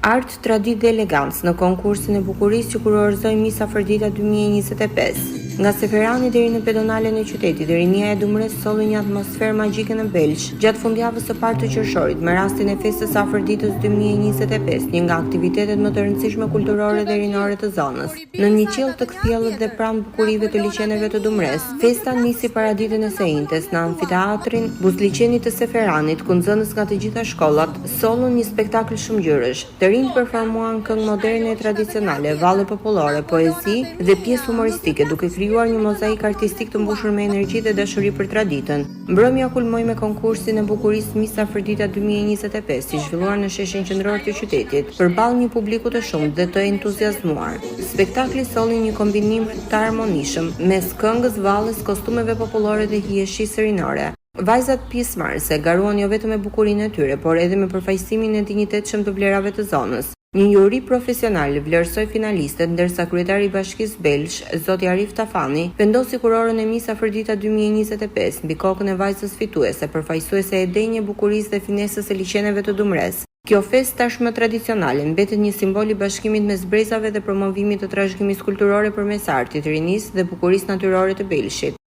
Art, traditë dhe elegancë në konkursin e bukurisë që kurorëzoi Miss Afërdita 2025. Nga Seferani deri në pedonalen e qytetit, rinia e Dumres solli një atmosferë magjike në Belsh gjatë fundjavës së parë të qershorit me rastin e festës së Afërditës 2025, një nga aktivitetet më të rëndësishme kulturore dhe rinore të zonës. Në një qiell të kthjellët dhe pranë bukurive të liçeneve të Dumres, festa nisi para ditën e së njëjtës në amfiteatrin Buzliqenit të Seferanit, ku nxënës nga të gjitha shkollat sollën një spektakël shumëngjyrësh. Të rinjt performuan këngë moderne e tradicionale, valle popullore, poezi dhe pjesë humoristike, duke krijuar një mozaik artistik të mbushur me energji dhe dashuri për traditën. Mbrëmja kulmoi me konkursin e bukurisë Miss Afërdita 2025, i zhvilluar në sheshin qendror të qytetit, përballë një publiku të shumtë dhe të entuziazmuar. Spektakli solli një kombinim të armonishëm mes këngës, valles, kostumeve popullore dhe hijeshisë rinore. Vajzat pjesëmarrëse garuan jo vetëm me bukurinë e tyre, por edhe me përfaqësimin e dinjitetshëm të vlerave të zonës. Një juri profesional vlerësoi finalistët, ndërsa kryetari i Bashkisë Belsh, zoti Arif Tafani, vendosi kurorën e Miss Afërdita 2025 mbi kokën e vajzës fituese, përfaqësuese e denjë bukurisë dhe finesës së liçeneve të Dumres. Kjo festë tashmë tradicionale mbetet një simbol i bashkimit mes brezave dhe promovimit të trashëgimisë kulturore përmes artit, rinisë dhe bukurisë natyrore të Belshit.